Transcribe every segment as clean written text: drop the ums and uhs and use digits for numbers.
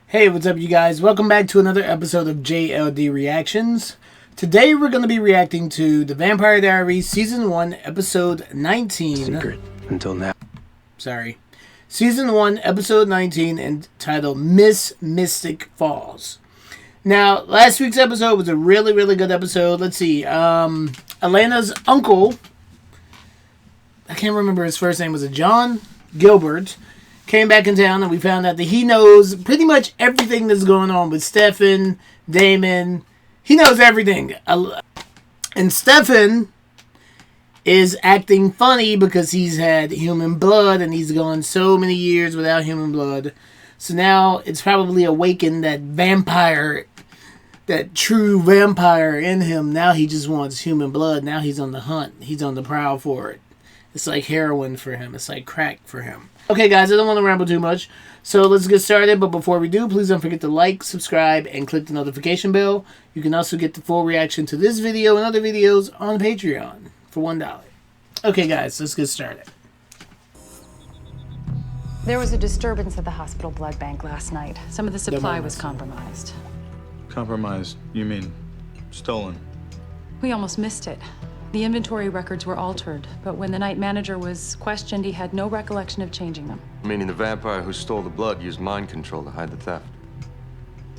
Hey, what's up, you guys? Welcome back to another episode of JLD Reactions. Today we're going to be reacting to The Vampire Diaries Season 1, Episode 19. Secret until now. Sorry. Season 1, Episode 19, entitled Miss Mystic Falls. Now, last week's episode was a really, really good episode. Let's see. Elena's uncle, I can't remember his first name, was it John Gilbert, came back in town, and we found out that he knows pretty much everything that's going on with Stefan, Damon. He knows everything. And Stefan is acting funny because he's had human blood and he's gone so many years without human blood. So now it's probably awakened that vampire, that true vampire in him. Now he just wants human blood. Now he's on the hunt. He's on the prowl for it. It's like heroin for him. It's like crack for him. Okay, guys, I don't want to ramble too much, so let's get started. But before we do, please don't forget to like, subscribe, and click the notification bell. You can also get the full reaction to this video and other videos on Patreon for $1. Okay, guys, let's get started. There was a disturbance at the hospital blood bank last night. Some of the supply was compromised. Compromised? You mean stolen? We almost missed it. The inventory records were altered, but when the night manager was questioned, he had no recollection of changing them. Meaning the vampire who stole the blood used mind control to hide the theft.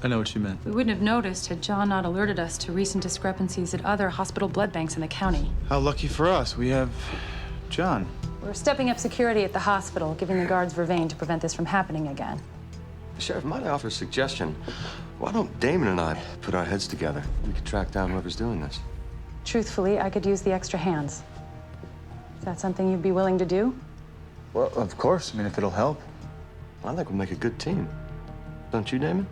I know what you meant. We wouldn't have noticed had John not alerted us to recent discrepancies at other hospital blood banks in the county. How lucky for us. We have John. We're stepping up security at the hospital, giving the guards vervain to prevent this from happening again. Sheriff, might I offer a suggestion? Why don't Damon and I put our heads together? We could track down whoever's doing this. Truthfully, I could use the extra hands. Is that something you'd be willing to do? Well, of course. I mean, if it'll help. I think we'll make a good team. Don't you, Damon?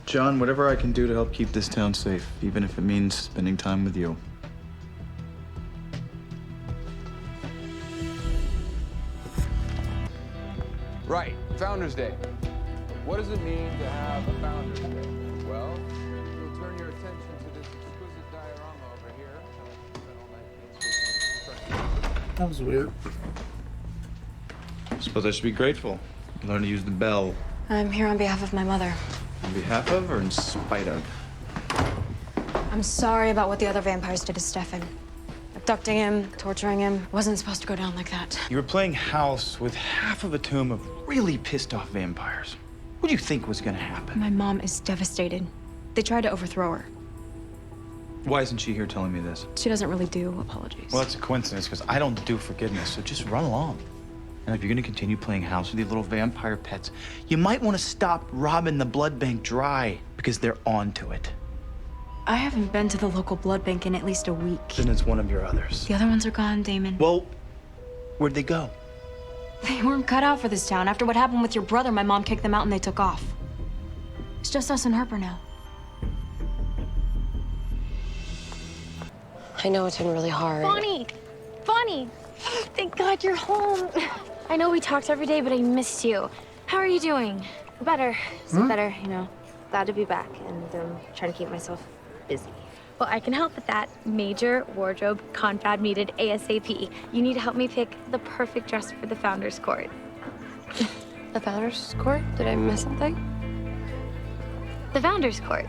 John, whatever I can do to help keep this town safe, even if it means spending time with you. Right, Founders Day. What does it mean to have a Founders Day? Well, you'll turn your attention to this exquisite diorama over here. That was weird. I suppose I should be grateful. Learn to use the bell. I'm here on behalf of my mother. On behalf of or in spite of? I'm sorry about what the other vampires did to Stefan. Abducting him, torturing him. Wasn't supposed to go down like that. You were playing house with half of a tomb of really pissed off vampires. What do you think was gonna happen? My mom is devastated. They tried to overthrow her. Why isn't she here telling me this? She doesn't really do apologies. Well, that's a coincidence, because I don't do forgiveness, so just run along. And if you're gonna continue playing house with your little vampire pets, you might want to stop robbing the blood bank dry, because they're on to it. I haven't been to the local blood bank in at least a week. Then it's one of your others. The other ones are gone, Damon. Well, where'd they go? They weren't cut out for this town. After what happened with your brother, my mom kicked them out and they took off. It's just us and Harper now. I know it's been really hard. Bonnie! Bonnie! Thank God you're home. I know we talked every day, but I missed you. How are you doing? Better. So better, you know. Glad to be back and trying to keep myself busy. Well, I can help with that. Major wardrobe confab needed ASAP. You need to help me pick the perfect dress for the Founders Court. The Founders Court? Did I miss something? The Founders Court.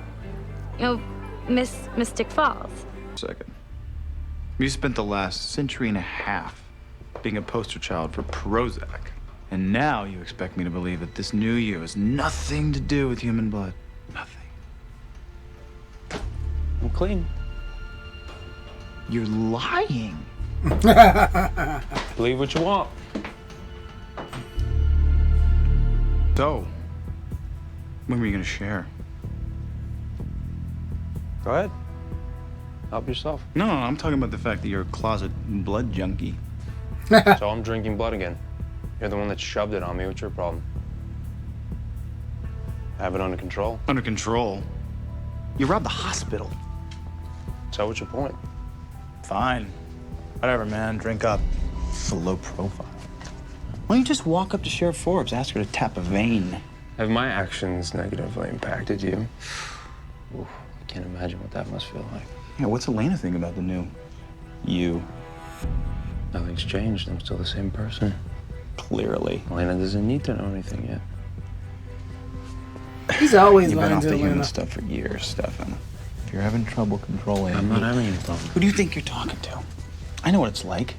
You know, Miss Mystic Falls. Second. You spent the last century and a half being a poster child for Prozac. And now you expect me to believe that this new you has nothing to do with human blood. Nothing. I'm clean. You're lying. Believe what you want. So, when were you gonna share? Go ahead. Help yourself. No, I'm talking about the fact that you're a closet blood junkie. So I'm drinking blood again. You're the one that shoved it on me. What's your problem? Have it under control. Under control? You robbed the hospital. So what's your point? Fine. Whatever, man. Drink up. It's a low profile. Why don't you just walk up to Sheriff Forbes, ask her to tap a vein? Have my actions negatively impacted you? Ooh, I can't imagine what that must feel like. Yeah, what's Elena think about the new you? Nothing's changed. I'm still the same person. Clearly. Elena doesn't need to know anything yet. He's always You've been lying off to the human Atlanta. stuff for years, Stefan. If you're having trouble controlling I'm not having any problem. Who do you think you're talking to? I know what it's like.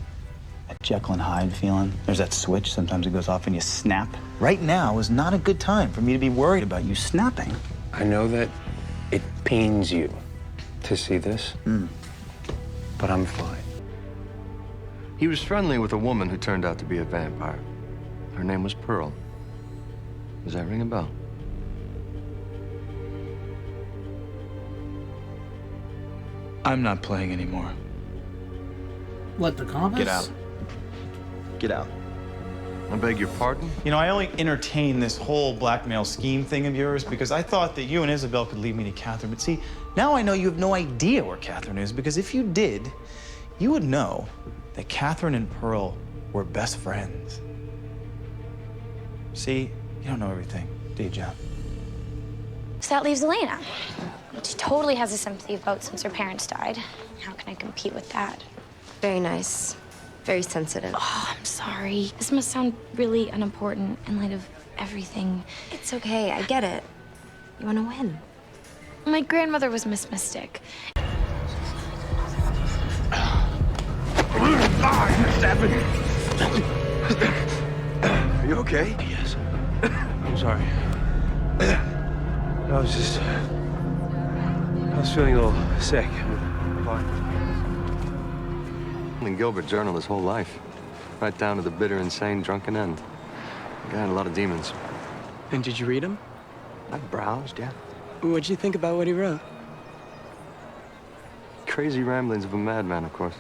That Jekyll and Hyde feeling. There's that switch. Sometimes it goes off and you snap. Right now is not a good time for me to be worried about you snapping. I know that it pains you to see this, but I'm fine. He was friendly with a woman who turned out to be a vampire. Her name was Pearl. Does that ring a bell? I'm not playing anymore. What, the compass? Get out. Get out. I beg your pardon? You know, I only entertained this whole blackmail scheme thing of yours because I thought that you and Isabel could lead me to Catherine. But see, now I know you have no idea where Catherine is, because if you did, you would know that Catherine and Pearl were best friends. See, you don't know everything, do you, Jeff? So that leaves Elena. She totally has a sympathy vote since her parents died. How can I compete with that? Very nice. Very sensitive. Oh, I'm sorry. This must sound really unimportant in light of everything. It's okay, I get it. You want to win. My grandmother was Miss Mystic. Are you okay? Yes. I'm sorry. I was feeling a little sick. I'm fine. And Gilbert journaled his whole life, right down to the bitter, insane, drunken end. The guy had a lot of demons. And did you read him? I browsed, yeah. What'd you think about what he wrote? Crazy ramblings of a madman, of course.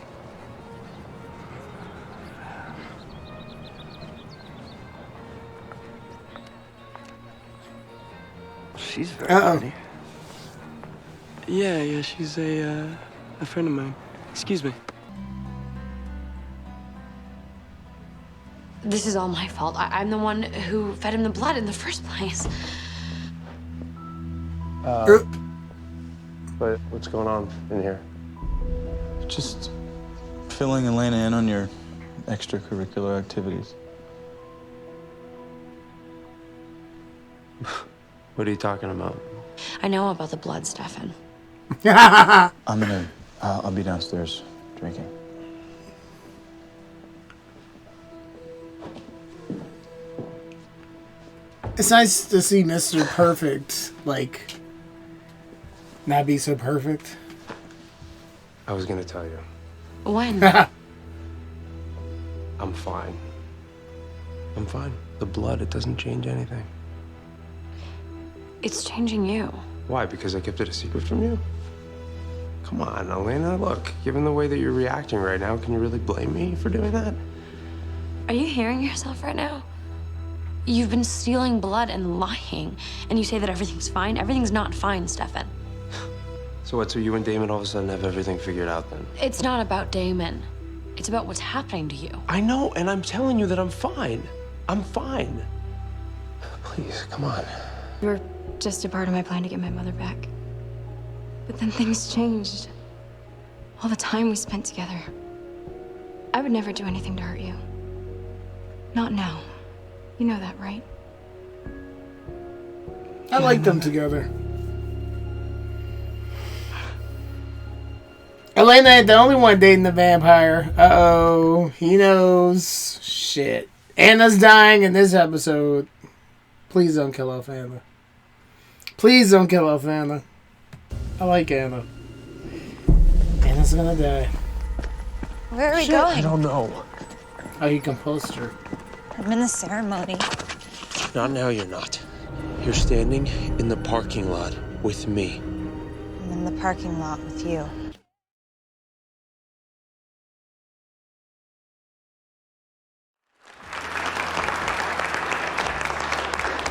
She's very pretty. Yeah, she's a friend of mine. Excuse me. This is all my fault. I'm the one who fed him the blood in the first place. But what's going on in here? Just filling Elena in on your extracurricular activities. What are you talking about? I know about the blood, Stefan. I'll be downstairs drinking. It's nice to see Mr. Perfect, like, not be so perfect. I was gonna tell you. When? I'm fine. I'm fine. The blood, it doesn't change anything. It's changing you. Why? Because I kept it a secret from you? Come on, Elena, look, given the way that you're reacting right now, can you really blame me for doing that? Are you hearing yourself right now? You've been stealing blood and lying, and you say that everything's fine. Everything's not fine, Stefan. So what, so you and Damon all of a sudden have everything figured out then? It's not about Damon. It's about what's happening to you. I know, and I'm telling you that I'm fine. I'm fine. Please, come on. You were just a part of my plan to get my mother back. But then things changed. All the time we spent together. I would never do anything to hurt you. Not now. You know that, right? I like them together. Elena ain't the only one dating the vampire. Uh-oh. He knows. Shit. Anna's dying in this episode. Please don't kill off Anna. Please don't kill off Anna. I like Anna. Anna's gonna die. Where are we Shit. going? I don't know. Oh, you composed her. I'm in the ceremony. Not now, you're not. You're standing in the parking lot with me. I'm in the parking lot with you.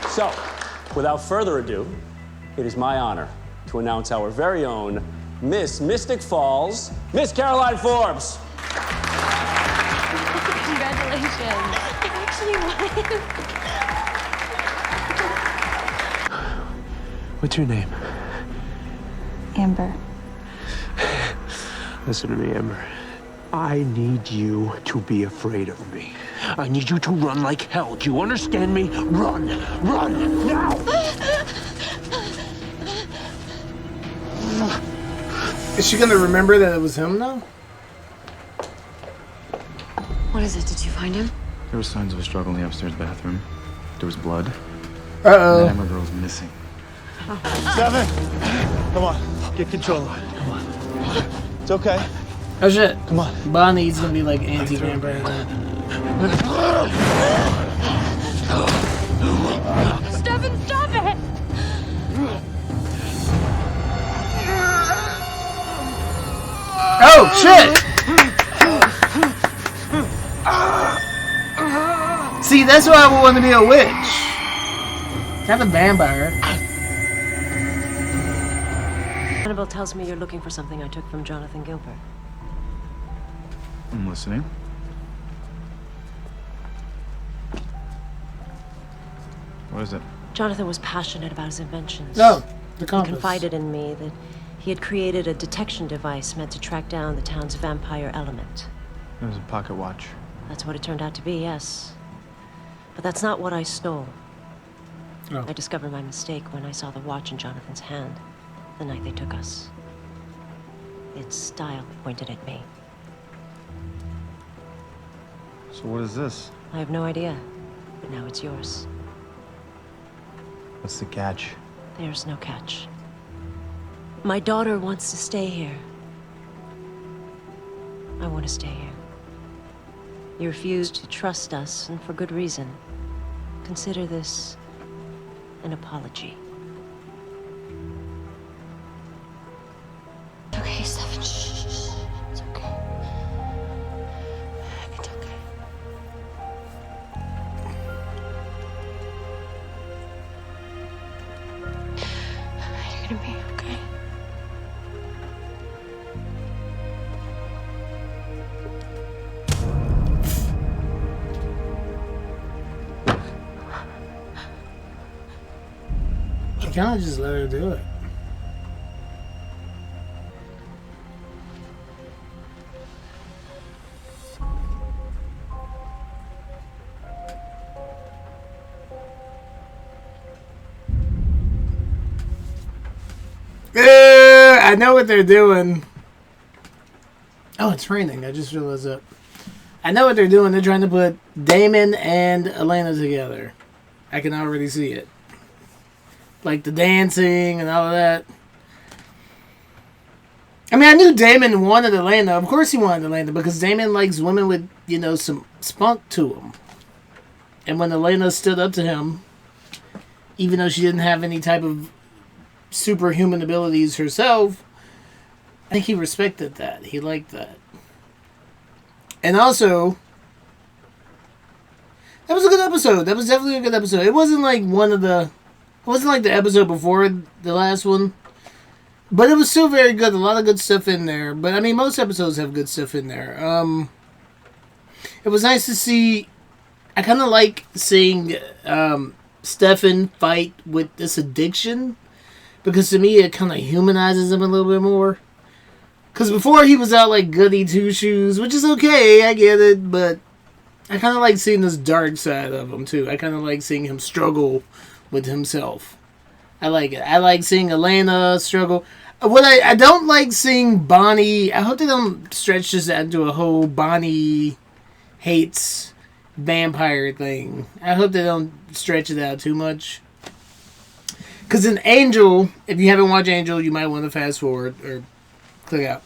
So, without further ado, it is my honor to announce our very own Miss Mystic Falls, Miss Caroline Forbes. Congratulations. I actually won. What's your name? Amber. Listen to me, Amber. I need you to be afraid of me. I need you to run like hell. Do you understand me? Run! Run! Now! Is she gonna remember that it was him though? What is it? Did you find him? There were signs of a struggle in the upstairs bathroom. There was blood. Uh-oh. And Emma girl's missing. Stefan! Come on. Get control of it. Come on. It's okay. Oh shit. Come on. Bonnie's gonna be like anti-vampire now. Stefan, stop it! Oh shit! See, that's why I would want to be a witch. Not a vampire. Annabelle tells me you're looking for something I took from Jonathan Gilbert. I'm listening. What is it? Jonathan was passionate about his inventions. No, the compass. He confided in me that he had created a detection device meant to track down the town's vampire element. It was a pocket watch. That's what it turned out to be, yes. But that's not what I stole. Oh. I discovered my mistake when I saw the watch in Jonathan's hand the night they took us. Its dial pointed at me. So what is this? I have no idea, but now it's yours. What's the catch? There's no catch. My daughter wants to stay here. I want to stay here. You refused to trust us, and for good reason. Consider this an apology. Okay, Stefan. Shh. It's okay. It's okay. You're gonna be okay. You kind of just let her do it. I know what they're doing. Oh, it's raining. I just realized that. I know what they're doing. They're trying to put Damon and Elena together. I can already see it. Like the dancing and all of that. I mean, I knew Damon wanted Elena. Of course he wanted Elena because Damon likes women with, you know, some spunk to them. And when Elena stood up to him, even though she didn't have any type of superhuman abilities herself, I think he respected that. He liked that. And also, that was a good episode. That was definitely a good episode. It wasn't like it wasn't like the episode before the last one. But it was still very good. A lot of good stuff in there. But I mean, most episodes have good stuff in there. It was nice to see. I kind of like seeing Stefan fight with this addiction. Because to me, it kind of humanizes him a little bit more. Because before he was out like goody two-shoes, which is okay, I get it. But I kind of like seeing this dark side of him, too. I kind of like seeing him struggle with himself. I like it. I like seeing Elena struggle. What I don't like seeing Bonnie... I hope they don't stretch this out into a whole Bonnie hates vampire thing. I hope they don't stretch it out too much. Because in Angel, if you haven't watched Angel, you might want to fast forward or click out.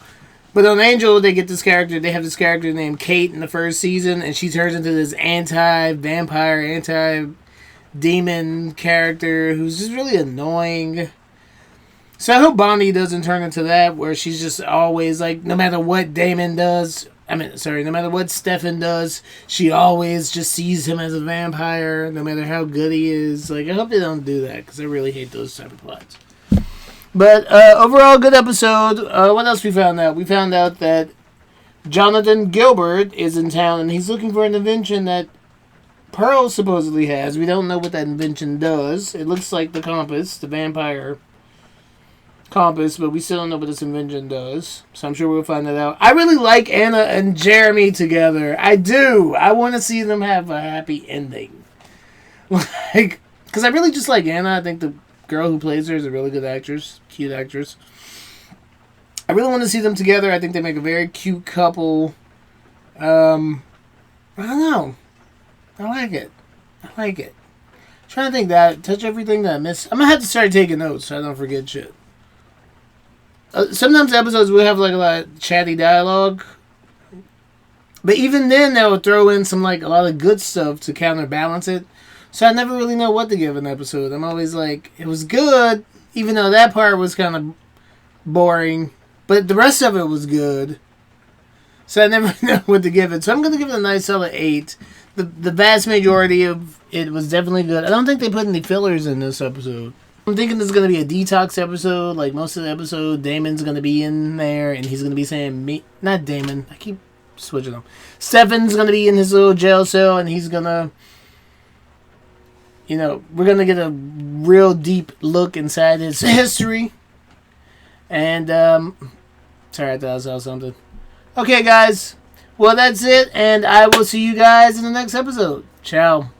But on Angel, they have this character named Kate in the first season, and she turns into this anti-vampire, anti-demon character who's just really annoying. So I hope Bonnie doesn't turn into that, where she's just always like, no matter what Damon does, no matter what Stefan does, she always just sees him as a vampire, no matter how good he is. Like, I hope they don't do that, because I really hate those type of plots. But overall, good episode. What else we found out? We found out that Jonathan Gilbert is in town, and he's looking for an invention that Pearl supposedly has. We don't know what that invention does. It looks like the compass, the vampire compass, but we still don't know what this invention does. So I'm sure we'll find that out. I really like Anna and Jeremy together. I do. I want to see them have a happy ending. Like, because I really just like Anna. I think the girl who plays her is a really good actress. Cute actress. I really want to see them together. I think they make a very cute couple. I don't know. I like it. Trying to think that touch everything that I missed. I'm gonna have to start taking notes so I don't forget shit. Sometimes episodes will have like a lot of chatty dialogue, but even then they'll throw in some like a lot of good stuff to counterbalance it. So I never really know what to give an episode. I'm always like, it was good, even though that part was kind of boring, but the rest of it was good. So I never know what to give it. So I'm gonna give it a nice solid 8. The vast majority of it was definitely good. I don't think they put any fillers in this episode. I'm thinking this is going to be a detox episode. Like most of the episode, Damon's going to be in there and he's going to be saying me. Not Damon. I keep switching them. Stefan's going to be in his little jail cell and he's going to, we're going to get a real deep look inside his history. And, sorry, I thought I saw something. Okay, guys. Well, that's it, and I will see you guys in the next episode. Ciao.